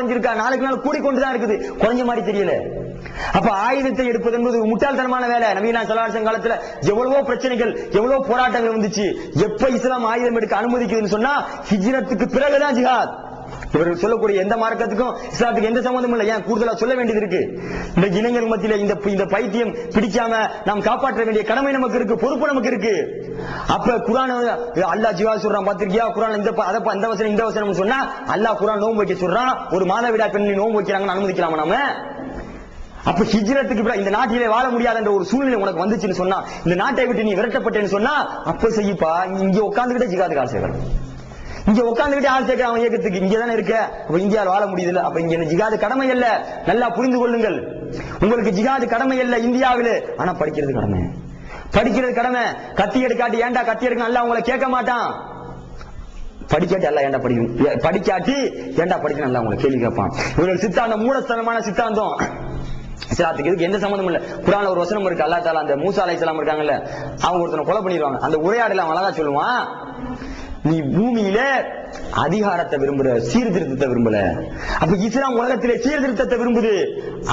குறைஞ்சிருக்கா? நாளுக்கு நாள் கூடிக்கொண்டுதான் இருக்குது, குறைஞ்ச மாதிரி தெரியல. அப்ப ஆயுதத்தை எடுப்பது என்பது முட்டாள்தனமான வேலை. நபிகள் ஸல்லல்லாஹு அலைஹி வஸல்லம் காலத்துல எவ்வளவோ பிரச்சனைகள், எவ்வளவோ போராட்டங்கள் வந்துச்சு. எப்ப இஸ்லாம் ஆயுதம் எடுக்க அனுமதிக்குதுன்னு சொன்னா ஹிஜ்ரத்துக்கு பிறகுதான் ஜிஹாத். இவர்கள் சொல்லக்கூடிய எந்த மார்க்கத்துக்கும் இஸ்லாத்துக்கு எந்த சம்பந்தமும் இல்லை. ஏன் கூடுதலா சொல்ல வேண்டியது இருக்கு? இந்த இளைஞர்கள் மத்தியில இந்த பைத்தியம் பிடிக்காம நாம் காப்பாற்ற வேண்டிய கடமை நமக்கு இருக்கு, பொறுப்பு நமக்கு இருக்கு. அப்ப குர்ஆன் அல்லாஹ் ஜிஹாத் சொல்றான், பாத்திருக்கியா? குர்ஆன் இந்த வசனம் இந்த வசனம் சொன்னா அல்லாஹ் குர்ஆன் நோன்பு வைக்க சொல்றான். ஒரு மாதவிடாய் பெண்ணை நோன்பு வைக்கிறாங்கன்னு அனுமதிக்கலாமா நாம? அப்ப ஹிஜ்ரத்துக்கு இந்த நாட்டிலே வாழ முடியாத என்ற ஒரு சூழ்நிலை உனக்கு வந்துச்சுன்னு சொன்னா, இந்த நாட்டை விட்டு நீ விரட்டப்பட்டேன்னு சொன்னா, அப்ப செய்யப்பா. இங்க உட்கார்ந்துகிட்டே ஜிஹாதுக்கு ஆள் சேர்க்கணும். இங்க உட்கார்ந்துகிட்டே ஆள் சேர்க்கிற அவன் இயக்கத்துக்கு இங்க தானே இருக்க. அப்ப இந்தியாவில் வாழ முடியுது. அப்ப இங்க ஜிஹாது கடமை அல்ல. நல்லா புரிந்து கொள்ளுங்கள். உங்களுக்கு ஜிஹாது கடமை அல்ல இந்தியாவில். ஆனா படிக்கிறது கடமை. படிக்கிறது கடமை. கத்தி எடுக்காட்டி ஏன்டா கத்தி எடுக்க நல்லா உங்களை கேட்க மாட்டான். படிக்காட்டி அல்ல ஏன்டா படிக்கணும், படிக்காட்டி ஏன்டா படிக்கணும் நல்லா உங்களை கேள்வி கேட்பான். இவர்கள் சித்தாந்தம் மூலஸ்தனமான சித்தாந்தம். இஸ்லாத்துக்கு இதுக்கு எந்த சம்பந்தம் இல்ல. குர்ஆன்ல ஒரு வசனம் இருக்கு. அல்லாஹ் தஆலா அந்த மூசா அலைஹிஸ்ஸலாம் இருக்காங்கல்ல, அவங்க ஒருத்தனை கொலை பண்ணிடுவாங்க. அந்த உரையாடல அவன் அழகா சொல்லுவான், நீ பூமியில அதிகாரத்தை விரும்புற, சீர்திருத்தத்தை விரும்பல. அப்ப இஸ்லாம் உலகத்திலே சீர்திருத்தத்தை விரும்புது,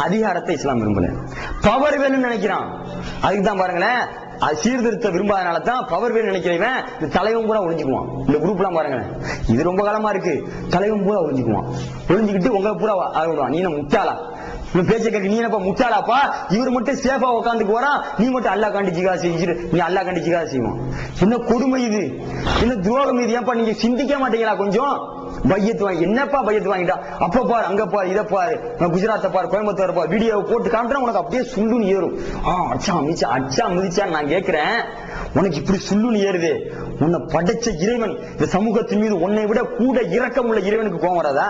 அதிகாரத்தை இஸ்லாம் விரும்பல. பவர் வேணும்னு நினைக்கிறான். அதுக்குதான் பாருங்களேன், அது சீர்திருத்த விரும்பாதனால தான் பவர் வேணும் நினைக்கிறவன் இந்த தலைவன் பூரா ஒளிஞ்சுக்குவான். இந்த குரூப் எல்லாம் பாருங்களேன், இது ரொம்ப காலமா இருக்கு. தலைவன் பூரா ஒளிஞ்சுக்குவான். ஒளிஞ்சுக்கிட்டு உங்களை பூரா ஆகிடுவான். நீ முட்டாளா, பேச்ச கேட்க நீ என்னப்பா முட்டாளாப்பா? இவர் மட்டும் சேஃபா உட்காந்துக்கு வரான், நீ மட்டும் அல்லாஹ் காண்டி ஜிஹாத் செஞ்சு, நீ அல்லாஹ் காண்டி ஜிஹாத் செய்வான். என்ன கொடுமை இது, என்ன துரோகம் இது? ஏன்பா நீங்க சிந்திக்க மாட்டீங்களா கொஞ்சம்? பையத்து வாங்கி என்னப்பா பையத்து வாங்கிட்டா? அப்ப பாரு, அங்க பாரு, இதை பாரு, குஜராத்தை பாரு, கோயம்புத்தூர் பாரு, வீடியோ போட்டு காமிட்டா உனக்கு அப்படியே சுள்ளுன்னு ஏறும். அச்சா மிதிச்சான்னு நான் கேட்கிறேன். உனக்கு இப்படி சுள்ளுன்னு ஏறுது. உன்னை படைச்ச இறைவன் இந்த சமூகத்தின் மீது உன்னை விட கூட இரக்கம் உள்ள இறைவனுக்கு கோவம் வராதா?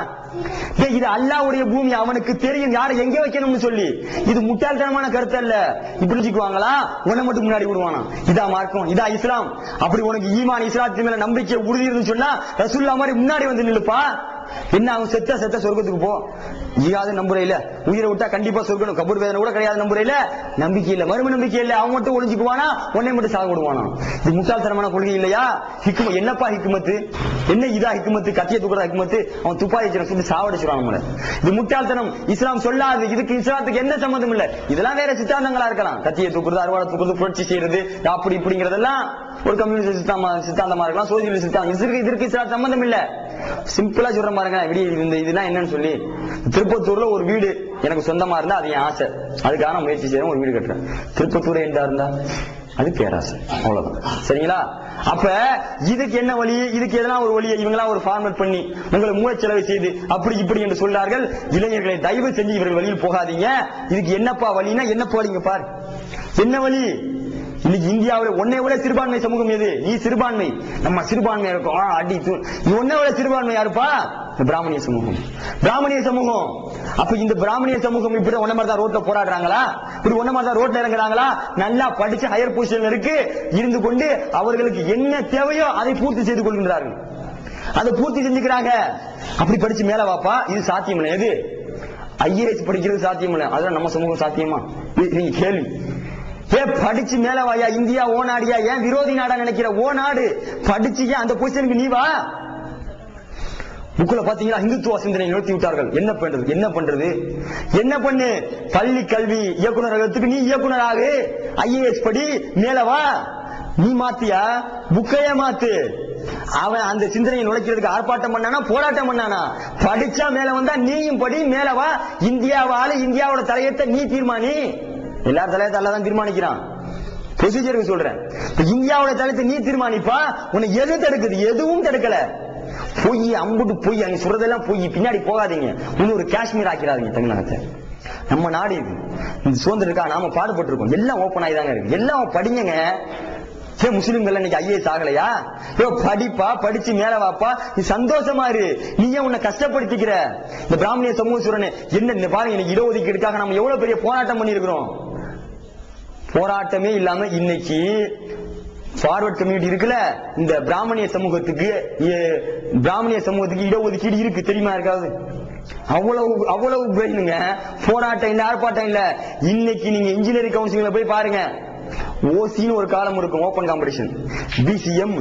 இது அல்லாஹ்வுடைய பூமி, அவனுக்கு தெரியும் யாரை எங்க வைக்கணும்னு சொல்லி. இது முட்டாள்தனமான கருத்து அல்ல. இப்படி வச்சுக்குவாங்களா? உன்னை மட்டும் முன்னாடி விடுவானா? இதா மார்க்கம், இதா இஸ்லாம். அப்படி உனக்கு ஈமான் இஸ்லாத்தின் மேல நம்பிக்கை உறுதி இருந்து சொன்னா ரசூலுல்லாஹ் மாதிரி முன்னாடி வந்து நில்லுப்பா. என்ன அவன் செத்த சொர்க்கத்துக்கு போ. ஜிஹாது நம்புறையில உயிரை விட்டா கண்டிப்பா சொர்க்கணும், கபூர் வேதனை கூட கிடையாது நம்புறையில, நம்பிக்கை இல்ல, மறும நம்பிக்கை இல்ல, அவன் மட்டும் ஒளிஞ்சுக்குவானா, உன்னை மட்டும் சாக விடுவானா? இது முட்டாள்தனமான கொள்கை இல்லையா? என்னப்பா ஹிக்மத்து? என்ன இதா ஹிக்மத்து? கத்திய தூக்குற ஹிக்மத்து? அவன் துப்பாக்கி சொல்லி சாவடிச்சிருவான் நம்மள. இது முட்டாள்தனம். இஸ்லாம் சொல்லாது. இதுக்கு இஸ்லாத்துக்கு எந்த சம்பந்தம் இல்ல. இதெல்லாம் வேற சித்தாந்தங்களா இருக்கலாம். கத்தியை தூக்குறது, அறுவாடை தூக்குறது, புரட்சி செய்யறது, அப்படி இப்படிங்கிறதெல்லாம் ஒரு கம்யூனிஸ்ட் சித்தாந்தமா இருக்கலாம், சோசியலிஸ்ட் சித்தாந்தம். இதற்கு இஸ்லாம் சம்பந்தம் இல்ல. சிம்பிளா சொல்ற பாருங்க, இதெல்லாம் என்னன்னு சொல்லி, திருப்பத்தூர்ல ஒரு வீடு எனக்கு சொந்தமா இருந்தா அது என் ஆசை, அதுக்காக நான் முயற்சி செய்யறேன், ஒரு வீடு கட்டுறேன். திருப்பத்தூர் எந்தா இருந்தா அது பேராசை, அவ்வளவுதான். சரிங்களா? அப்ப இதுக்கு என்ன வழி? இதுக்கு எதனா ஒரு வழியை இவங்களா ஒரு ஃபார்மேட் பண்ணி உங்களை மூலச்செலவு செய்து அப்படி இப்படி என்று சொல்றார்கள். இளைஞர்களை தயவு செஞ்சு இவர்கள் வழியில் போகாதீங்க. இதுக்கு என்னப்பா வழின்னா என்னப்பா வழிங்க பாரு, என்ன வழி? இன்னைக்கு இந்தியாவில் ஒன்னை விட சிறுபான்மை சமூகம் எது? நீ சிறுபான்மை, நம்ம சிறுபான்மை இருக்கும், அடி ஒன்னை விட சிறுபான்மை யாருப்பா? பிராமணிய சமூகம். பிராமணிய சமூகம். அப்ப இந்த பிராமணிய சமூகம் இப்படி ஒன்ன மாதிரி தான் ரோட்ல போராடுறாங்களா? இப்படி ஒன்ன மாதிரி தான் ரோட்ல இறங்குறாங்களா? நல்லா படிச்சு ஹையர் பொசிஷன்ல இருக்கு இருந்து கொண்டு அவர்களுக்கு என்ன தேவையோ அதை பூர்த்தி செய்து கொள்கின்றார்கள், அதை பூர்த்தி செஞ்சுக்கிறாங்க. அப்படி படிச்சு மேல வாப்பா, இது சாத்தியம் இல்லை. எது? ஐஏஎஸ் படிக்கிறது சாத்தியம் இல்லை. அதெல்லாம் நம்ம சமூகம் சாத்தியமா? நீங்க கேள்வி. படிச்சு மேல வாயா, இந்தியா ஓ நாடியா? ஏன் விரோதி நாடா நினைக்கிற? ஓ நாடு. படிச்சு அந்த பொசிஷனுக்கு நீ வா. புக்குல பாத்தீங்களா, இந்துத்துவ சிந்தனை நிறுத்தி விட்டார்கள். என்ன பண்றது? என்ன பண்றது? என்ன பண்ணு? பள்ளி கல்வி இயக்குநரகத்துக்கு நீ இயக்குநராக, ஐஏஎஸ் படி, மேல வா. நீ மாத்தியா? புக்கைய மாத்து. அவன் அந்த சிந்தனையை நுழைக்கிறதுக்கு ஆர்ப்பாட்டம் பண்ணானா, போராட்டம் பண்ணானா? படிச்சா மேல வந்தா நீயும் படி, மேல வா. இந்தியாவால இந்தியாவோட தலையத்தை நீ தீர்மானி. எல்லா தலையத்தை அல்லாதான் தீர்மானிக்கிறான். ப்ரொசீஜருக்கு சொல்றேன். இந்தியாவோட தலையத்தை நீ தீர்மானிப்பா. உன்னை எது தடுக்குது? எதுவும் தடுக்கல. பொய், அம்புட்டு பொய். அங்க சொல்றதெல்லாம் பொய். பின்னாடி போகாதீங்க. இன்னொரு காஷ்மீர் ஆக்கிறாதீங்க தமிழகத்தை. நம்ம நாடு இது. இந்த சுதந்திரக்கா நாம பாடுபட்டு இருக்கோம். எல்லாம் ஓப்பன் ஆகிதாங்க இருக்கு. எல்லாம் படிங்க. முஸ்லிம்கள் இன்னைக்கு ஐஏஎஸ் ஆகலையா? படிப்பா, படிச்சு மேல வாப்பா. நீ சந்தோஷமா இரு. நீ ஏன் உன்னை கஷ்டப்படுத்திக்கிற? இந்த பிராமணிய சமூக சூரனை என்ன பாருங்க, இன்னைக்கு இடஒதுக்கீடுக்காக நம்ம எவ்வளவு பெரிய போராட்டம் பண்ணி இருக்கிறோம். போராட்டமே இல்லாம இன்னைக்கு ஃபார்வர்ட் கம்யூனிட்டி இருக்குல்ல, இந்த பிராமணிய சமூகத்துக்கு இடஒதுக்கீடு இருக்கு தெரியுமா? இருக்காது. அவ்வளவு பிரெயினுங்க. போராட்டம் இல்ல, ஆர்ப்பாட்டம் இல்ல. இன்னைக்கு நீங்க இன்ஜினியரிங் கவுன்சிலிங்ல போய் பாருங்க, ஓசின்னு ஒரு காலம் இருக்கும், ஓபன் காம்படிஷன். பிசிஎம்,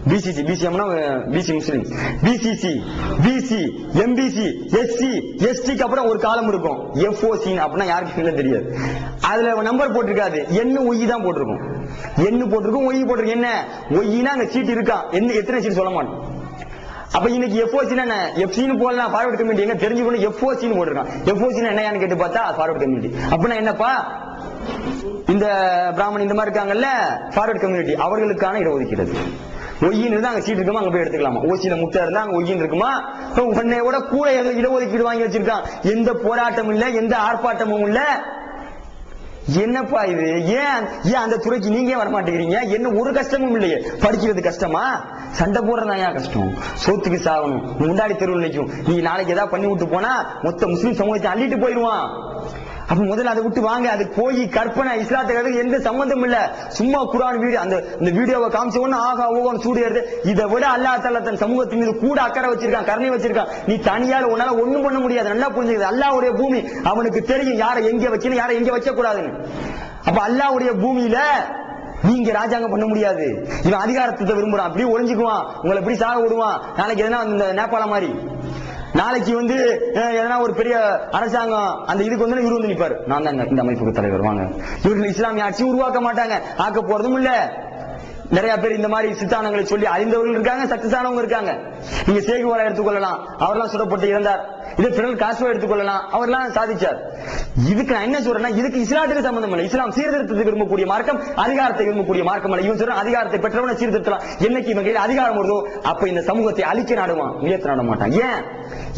பிசிசி, பிசிஎம்னா பிசி முஸ்லிம், பிசிசி, பிசி, எம்பிசி, எஸ்சி, எஸ்டிக்கு அப்புறம் ஒரு காலம் இருக்கும் எஃப்ஓசி. அப்படின்னா யாருக்கு தெரியாது. அதுல நம்பர் போட்டிருக்காது, என்ன ஒய் தான் போட்டிருக்கும். என்ன போட்டிருக்கும், ஒய் போட்டிருக்கும். என்ன ஒய்னா அங்க சீட் இருக்கா, என்ன எத்தனை சீட் சொல்ல மாட்டோம். அப்ப இன்னைக்கு எஃப்ஓசினா எஃப்சின்னு போடலாம், ஃபார்வர்ட் கம்யூனிட்டி எங்க தெரிஞ்சுக்கணும், எஃப்ஓசின்னு போட்டிருக்கான். எஃப்ஓசினா என்னன்னு கேட்டு பார்த்தா ஃபார்வர்ட் கம்யூனிட்டி. அப்படின்னா என்னப்பா, இந்த பிராமணன் இந்த மாதிரி இருக்காங்கல்ல ஃபார்வர்ட் கம்யூனிட்டி, அவர்களுக்கான இடஒதுக்கீடு. ஒய்யின்னு இருந்தா அங்க சீட் இருக்குமா, அங்க போய் எடுத்துக்கலாமா. ஓசியில முட்டை இருந்தா அங்க ஒய்யின்னு இருக்குமா. உன்னையோட கூட இடஒதுக்கீடு வாங்கி வச்சிருக்கான். எந்த போராட்டமும் இல்ல, எந்த ஆர்ப்பாட்டமும் இல்ல. என்னப்பா இது, ஏன் அந்த துறைக்கு நீங்க வர மாட்டேங்கிறீங்க? என்ன ஒரு கஷ்டமும் இல்லையே, படிக்கிறது கஷ்டமா, சண்டை போடுறதா ஏன் கஷ்டம், சோத்துக்கு சாகணும், முன்னாடி தெருவில் நிற்கும். நீ நாளைக்கு ஏதாவது பண்ணி விட்டு போனா மொத்த முஸ்லீம் சமூகத்தை அள்ளிட்டு போயிடுவான். அப்ப முதல்ல அதை விட்டு வாங்க. அது போய் கற்பனை, இஸ்லாத்துக்கு எந்த சம்பந்தம் இல்ல. சும்மா குர்ஆன் வீடியோ, அந்த வீடியோவை காமிச்ச உடனே ஆகா ஓகோன்னு சூடு ஏறுது. இதை விட அல்லாஹ் தஆலா தன் சமூகத்தின் மீது கூட அக்கறை வச்சிருக்கான், கருணை வச்சிருக்கான். நீ தனியால உன்னால ஒண்ணும் பண்ண முடியாது. நல்லா புரிஞ்சுக்குது, அல்லாஹ்வுடைய பூமி, அவனுக்கு தெரியும் யாரை எங்க வைக்கணும், யாரை எங்க வைக்க கூடாதுன்னு. அப்ப அல்லாஹ்வுடைய பூமியில நீங்க ராஜாங்கம் பண்ண முடியாது. இவன் அதிகாரத்தை விரும்புறான், அப்படி ஒளிஞ்சுக்குவான், உங்களை எப்படி சாக விடுவான். நாளைக்கு எதனா இந்த நேபாள மாதிரி நாளைக்கு எதனா ஒரு பெரிய அரசாங்கம் அந்த இதுக்கு இவரு வந்து நிப்பாரு, நான் தான் இந்த அமைப்புக்கு தலைவர், வாங்க. இவர்கள் இஸ்லாமிய ஆட்சி உருவாக்க மாட்டாங்க, ஆக்க போறதும் இல்ல. நிறைய பேர் இந்த மாதிரி சித்தானங்களை சொல்லி அறிந்தவர்கள் இருக்காங்க, சக்சஸானவங்க இருக்காங்க. நீங்க சேகுவாரா எடுத்துக்கொள்ளலாம், அவர்லாம் சுடப்பட்டு இறந்தார். இதே பிறல் காசுவா எடுத்துக்கொள்ளலாம், அவர்லாம் சாதிச்சார். இதுக்கு நான் என்ன சொல்றேன்னா, இதுக்கு இஸ்லாத்துக்கு சம்பந்தம் இல்லை. இஸ்லாம் சீர்திருத்தத்துக்கு விரும்பக்கூடிய மார்க்கம், அதிகாரத்தை விரும்பக்கூடிய மார்க்கம் அல்ல. இவன் சொல்றான் அதிகாரத்தை பெற்றவன சீர்திருத்தலாம். என்னைக்கு இவன் கையில் அதிகாரம் வருதோ அப்ப இந்த சமூகத்தை அழிக்க நாடுவான், உயர்த்த நாட மாட்டான். ஏன்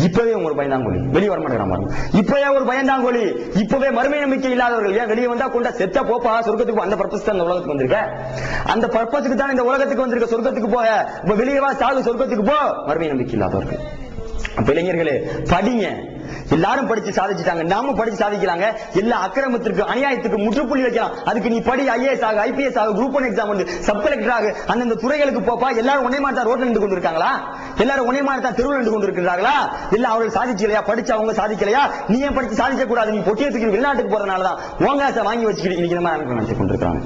இப்பவே ஒரு பயந்தாங்கோலி வெளியே வர மாட்டேங்கிறான். இப்பவே ஒரு பயந்தாங்கோலி, இப்பவே மறுமை நம்பிக்கை இல்லாதவர்கள் ஏன் வெளியே வந்தா கொண்டா செத்த போப்பா சொர்க்கத்துக்கு, அந்த பர்பஸ் தான் இந்த உலகத்துக்கு வந்திருக்க, அந்த பர்பஸுக்கு தான் இந்த உலகத்துக்கு வந்திருக்க. சொர்க்கத்துக்கு போக இப்ப வெளியே வா, சாகு, சொர்க்கத்துக்கு போ. மறுமை நம்பிக்கை இல்லாதவர்கள். அப்ப இளைஞர்களே படிங்க. எல்லாரும் படிச்சு சாதிச்சுட்டாங்க, நாம படிச்சு சாதிக்கிறாங்க. எல்லா அக்கிரமத்திற்கு அநியாயத்துக்கு முற்றுப்புள்ளி வைக்கலாம். அதுக்கு நீ படி, ஐஏஎஸ் ஆக, ஐபிஎஸ் ஆக, குரூப் 1 எக்ஸாம் வந்து சப் கலெக்டர் ஆக, அந்தந்த துறைகளுக்கு போப்பா. எல்லாரும் ஒன்னே மாதிரி தான் ரோட்ல நின்று கொண்டிருக்காங்களா? எல்லாரும் ஒன்னே மாதிரி தான் தெருவில் நின்று கொண்டிருக்கிறார்களா? இல்ல அவர்கள் சாதிக்கலையா, படிச்சு அவங்க சாதிக்கலையா? நீ ஏன் படிச்சு சாதிக்க கூடாது? நீ பொட்டியத்துக்கு வெளிநாட்டுக்கு போறதுனாலதான் ஓங்காசை வாங்கி வச்சுக்கிட்டு இன்னைக்கு நம்ம நினைச்சு கொண்டிருக்காங்க.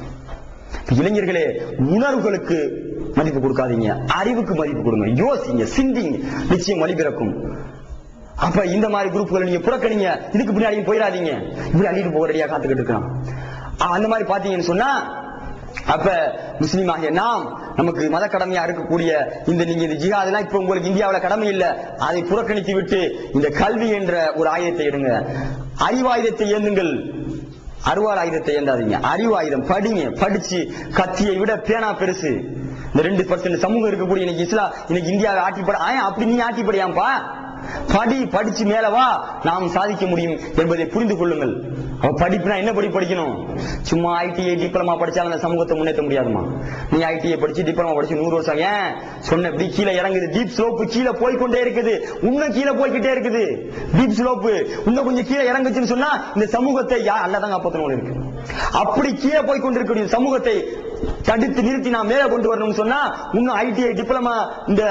இளைஞர்களே, உணர்வுகளுக்கு மதிப்பு கொடுக்காதீங்க, அறிவுக்கு மதிப்பு கொடுங்க, யோசிங்க, சிந்திங்க, நிச்சயம் வழி பிறக்கும். அப்ப இந்த மாதிரி குரூப்புகளை நீங்க புறக்கணிங்க, இதுக்கு பின்னாடி போயிடாதீங்க. இப்படி அள்ளிட்டு போக ரெடியா காத்துக்கிட்டு இருக்கான். அந்த மாதிரி பாத்தீங்கன்னு சொன்னா, அப்ப முஸ்லீம் ஆகிய நாம், நமக்கு மத கடமையா இருக்கக்கூடிய நீங்க இந்த ஜிஹாத் எல்லாம் இப்ப உங்களுக்கு இந்தியாவில கடமை இல்ல, அதை புறக்கணித்து விட்டு இந்த கல்வி என்ற ஒரு ஆயுதத்தை எடுங்க, அறிவாயுதத்தை ஏந்துங்கள். அருவாள் ஆயுதத்தை ஏந்தாதீங்க, அறிவு ஆயுதம் படிங்க. படிச்சு கத்தியை விட பேனா பெருசு. இந்த 2% சமூகம் இருக்கக்கூடிய இன்னைக்கு இந்தியாவை ஆட்டிப்பட, அப்படி நீ ஆட்டிப்படையாம்பா, படிச்சு மேலவா, நாம் சாதிக்க முடியும் என்பதை புரிந்து கொள்ளுங்கள். படிப்புனா என்ன படிக்கணும்? சும்மா ஐடிஐ டிப்ளமா படிச்சாலும் அந்த சமூகத்தை முன்னேற்ற முடியாதுமா. நீ ஐடிஐ படிச்சு டிப்ளமா படிச்சு 100 வருஷம் ஏன் சொன்ன இப்படி கீழே இறங்குது, டீப் ஸ்லோப் கீழே போய்கொண்டே இருக்குது, இன்னும் கீழே போய்கிட்டே இருக்குது. டீப் ஸ்லோப் இன்னும் கொஞ்சம் கீழே இறங்குச்சுன்னு சொன்னா இந்த சமூகத்தை அல்லாதான் காப்பாற்றணும் இருக்கு. அப்படி கீழே போய்கொண்டிருக்கக்கூடிய சமூகத்தை தடுத்து நிறுத்தி நாம் மேல கொண்டு வரணும்னு சொன்னா இன்னும் ஐடிஐ டிப்ளமா இந்த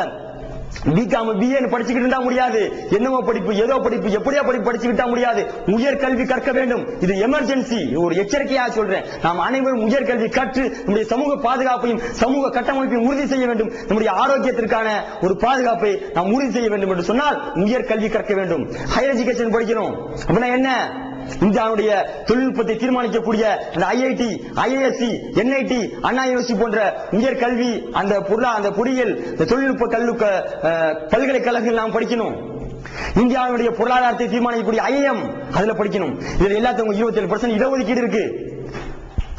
பிகாம் பிஏன்னு படிச்சுக்கிட்டு இருந்தா முடியாது. என்னவோ படிப்பு, ஏதோ படிப்பு, எப்படியா படிப்பு படிச்சுக்கிட்டா முடியாது. உயர் கல்வி கற்க வேண்டும். இது எமர்ஜென்சி, ஒரு எச்சரிக்கையா சொல்றேன். நாம் அனைவரும் உயர் கல்வி கற்று நம்முடைய சமூக பாதுகாப்பையும் சமூக கட்டமைப்பையும் உறுதி செய்ய வேண்டும். நம்முடைய ஆரோக்கியத்திற்கான ஒரு பாதுகாப்பை நாம் உறுதி செய்ய வேண்டும் என்று சொன்னால் உயர் கல்வி கற்க வேண்டும். ஹையர் எஜுகேஷன் படிக்கணும். அப்படின்னா என்ன? இந்தியாவுடைய தொழில்நுட்பத்தை தீர்மானிக்கக்கூடிய அந்த ஐஐடி, ஐஏஎஸ்சி, என்ஐடி, அண்ணா யூனிவர்சிட்டி போன்ற உயர் கல்வி, அந்த பொறியியல், தொழில்நுட்ப பல்கலைக்கழகங்கள் நாம் படிக்கணும். இந்தியாவுடைய பொருளாதாரத்தை தீர்மானிக்கக்கூடிய ஐஎம் அதுல படிக்கணும். இதுல எல்லாத்துக்கும் 27% இடஒதுக்கீடு இருக்கு.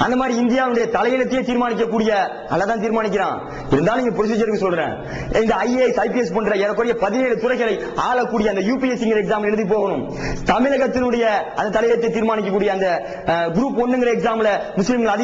அந்த மாதிரி இந்தியாவுடைய தலையெழுத்தையே தீர்மானிக்கக்கூடிய அல்லதான் தீர்மானிக்கிறான். இருந்தாலும் நீங்க ப்ரொசீஜருக்கு சொல்றேன், இந்த ஐஏஎஸ் ஐபிஎஸ் போன்ற ஏறக்குறைய 17 துறைகளை ஆளக்கூடிய அந்த யூபிஎஸ்சி எக்ஸாம் எழுதி போகணும். தமிழகத்தினுடைய அந்த தலையெழுத்தை தீர்மானிக்கக்கூடிய அந்த குரூப் 1 எக்ஸாம்ல முஸ்லிம்கள் அதிகம்